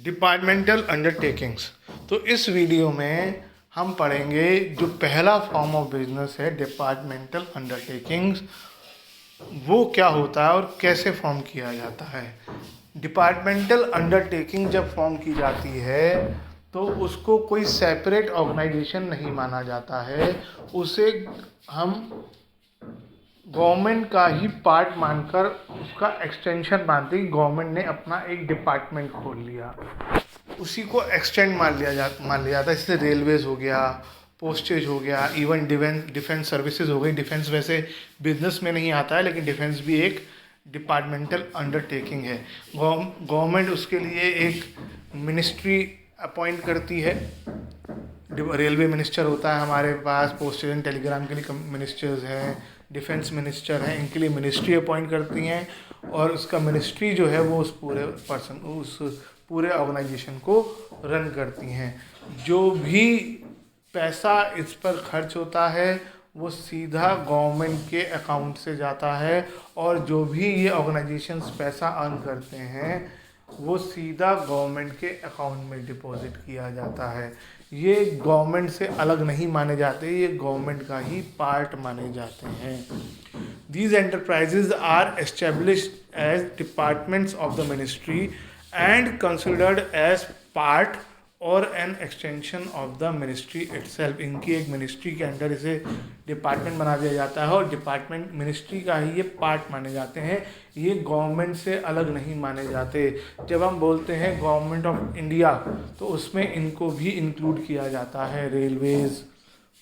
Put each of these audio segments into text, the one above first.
Departmental undertakings. तो इस video में हम पढ़ेंगे जो पहला फॉर्म ऑफ बिजनेस है डिपार्टमेंटल अंडरटेकिंग्स, वो क्या होता है और कैसे फॉर्म किया जाता है। डिपार्टमेंटल अंडरटेकिंग जब फॉर्म की जाती है तो उसको कोई सेपरेट ऑर्गेनाइजेशन नहीं माना जाता है, उसे हम गवर्नमेंट का ही पार्ट मानकर उसका एक्सटेंशन मानते ही गवर्नमेंट ने अपना एक डिपार्टमेंट खोल लिया, उसी को एक्सटेंड मान लिया जाता है। जैसे रेलवेज हो गया, पोस्टेज हो गया, इवन डिफेंस सर्विसेज हो गई। डिफेंस वैसे बिजनेस में नहीं आता है, लेकिन डिफेंस भी एक डिपार्टमेंटल अंडरटेकिंग है। गवर्नमेंट उसके लिए एक मिनिस्ट्री अपॉइंट करती है। रेलवे मिनिस्टर होता है हमारे पास, पोस्टेज एंड टेलीग्राम के लिए मिनिस्टर्स हैं, डिफेंस मिनिस्टर हैं, इनके लिए मिनिस्ट्री अपॉइंट करती हैं और उसका मिनिस्ट्री जो है वो उस पूरे ऑर्गेनाइजेशन को रन करती हैं। जो भी पैसा इस पर खर्च होता है वो सीधा गवर्नमेंट के अकाउंट से जाता है, और जो भी ये ऑर्गेनाइजेशंस पैसा अर्न करते हैं वो सीधा गवर्नमेंट के अकाउंट में डिपॉजिट किया जाता है। ये गवर्नमेंट से अलग नहीं माने जाते, ये गवर्नमेंट का ही पार्ट माने जाते हैं। These enterprises are established as departments of the ministry and considered as part और an extension of the ministry itself. इनकी एक मिनिस्ट्री के अंडर इसे डिपार्टमेंट बना दिया जाता है और डिपार्टमेंट मिनिस्ट्री का ही ये पार्ट माने जाते हैं, ये गवर्नमेंट से अलग नहीं माने जाते। जब हम बोलते हैं गवर्नमेंट ऑफ इंडिया तो उसमें इनको भी इंक्लूड किया जाता है, रेलवेज़,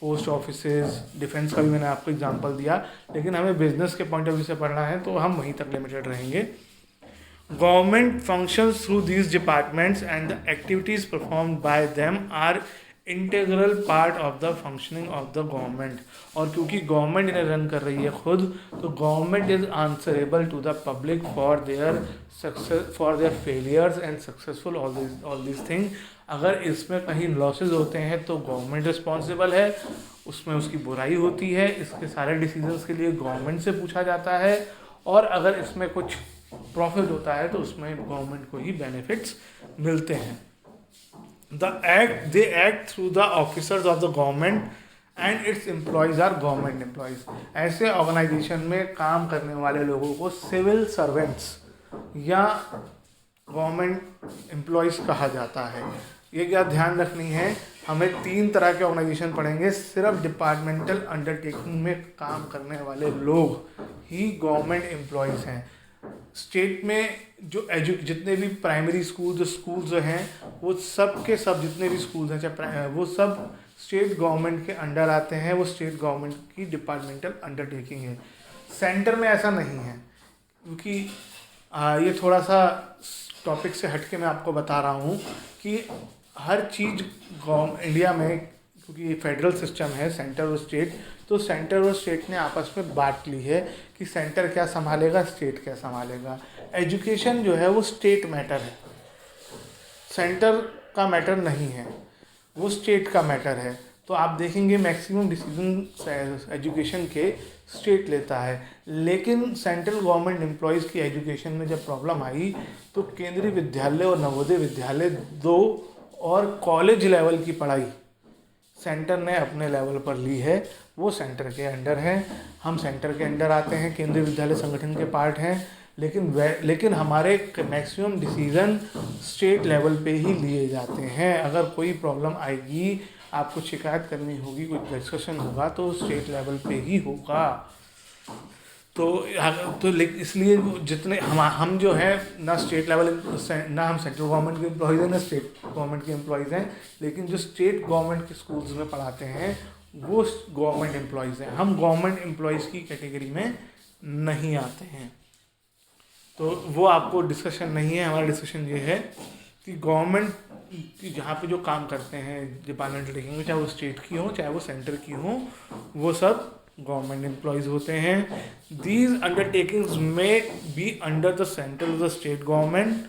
पोस्ट ऑफिसेज, डिफेंस का भी मैंने आपको एग्जांपल दिया, लेकिन हमें बिजनेस के पॉइंट ऑफ व्यू से पढ़ना है तो हम वहीं तक लिमिटेड रहेंगे। Government functions through these departments and the activities performed by them are integral part of the functioning of the government। और क्योंकि गवर्नमेंट इन्हें रन कर रही है खुद, तो government is answerable to the public for their success, for their failures and successful all this thing. अगर इसमें कहीं लॉसेज होते हैं तो गवर्नमेंट रिस्पॉन्सिबल है, उसमें उसकी बुराई होती है, इसके सारे डिसीजंस के लिए गवर्नमेंट से पूछा जाता है, और अगर इसमें कुछ प्रॉफिट होता है तो उसमें गवर्नमेंट को ही बेनिफिट्स मिलते हैं। They act through the officers of the government and its employees are government employees. ऐसे ऑर्गेनाइजेशन में काम करने वाले लोगों को सिविल सर्वेंट्स या गवर्नमेंट एम्प्लॉयज़ कहा जाता है। ये क्या ध्यान रखनी है, हमें 3 तरह के ऑर्गेनाइजेशन पढ़ेंगे। सिर्फ डिपार्टमेंटल अंडरटेकिंग में काम करने वाले लोग ही गवर्नमेंट एम्प्लॉयज़ हैं। स्टेट में जो जितने भी प्राइमरी स्कूल्स हैं वो सब के सब, जितने भी स्कूल्स हैं चाहे वो सब स्टेट गवर्नमेंट के अंडर आते हैं, वो स्टेट गवर्नमेंट की डिपार्टमेंटल अंडरटेकिंग है। सेंटर में ऐसा नहीं है, क्योंकि ये थोड़ा सा टॉपिक से हटके मैं आपको बता रहा हूँ कि हर चीज़ इंडिया में, क्योंकि फेडरल सिस्टम है, सेंटर और स्टेट, तो सेंटर और स्टेट ने आपस में बात ली है कि सेंटर क्या संभालेगा, स्टेट क्या संभालेगा। एजुकेशन जो है वो स्टेट मैटर है, सेंटर का मैटर नहीं है, वो स्टेट का मैटर है। तो आप देखेंगे मैक्सिमम डिसीजन एजुकेशन के स्टेट लेता है, लेकिन सेंट्रल गवर्नमेंट एम्प्लॉयज़ की एजुकेशन में जब प्रॉब्लम आई तो केंद्रीय विद्यालय और नवोदय विद्यालय 2 और कॉलेज लेवल की पढ़ाई सेंटर ने अपने लेवल पर ली है, वो सेंटर के अंडर है। हम सेंटर के अंडर आते हैं, केंद्रीय विद्यालय संगठन के पार्ट हैं, लेकिन हमारे मैक्सिमम डिसीज़न स्टेट लेवल पे ही लिए जाते हैं। अगर कोई प्रॉब्लम आएगी, आपको शिकायत करनी होगी, कुछ डिस्कशन होगा तो स्टेट लेवल पे ही होगा। तो इसलिए जितने हम जो है ना स्टेट लेवल, ना हम सेंट्रल गवर्नमेंट के एम्प्लॉयज़ हैं ना स्टेट गवर्नमेंट के एम्प्लॉयज़ हैं, लेकिन जो स्टेट गवर्नमेंट के स्कूल्स में पढ़ाते हैं वो गवर्नमेंट एम्प्लॉयज़ हैं। हम गवर्नमेंट एम्प्लॉयज़ की कैटेगरी में नहीं आते हैं, तो वो आपको डिस्कशन नहीं है। हमारा डिस्कशन ये है कि गवर्नमेंट जहाँ पे जो काम करते हैं डिपार्टमेंटल टेकिंग, चाहे वो स्टेट की हो चाहे वो सेंटर की हो, वो सब गवर्नमेंट एम्प्लॉयज़ होते हैं। दीज अंडरटेकिंग्स में be under the central the state government,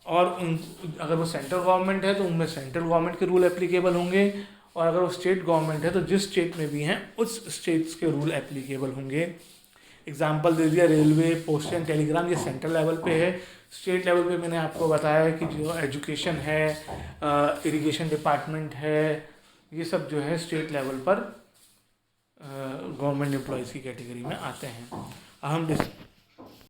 और अगर वो सेंट्रल गवर्नमेंट है तो उनमें सेंट्रल गवर्नमेंट के रूल एप्लीकेबल होंगे, और अगर वो स्टेट गवर्नमेंट है तो जिस स्टेट में भी हैं उस स्टेट्स के रूल एप्लीकेबल होंगे। एग्जाम्पल दे दिया, रेलवे, पोस्ट एंड टेलीग्राम, ये सेंट्रल लेवल पे है। स्टेट लेवल पे मैंने आपको बताया कि जो एजुकेशन है, इरिगेशन डिपार्टमेंट है, ये सब जो है स्टेट लेवल पर गवर्नमेंट एम्प्लॉयज़ की कैटेगरी में आते हैं। अब हम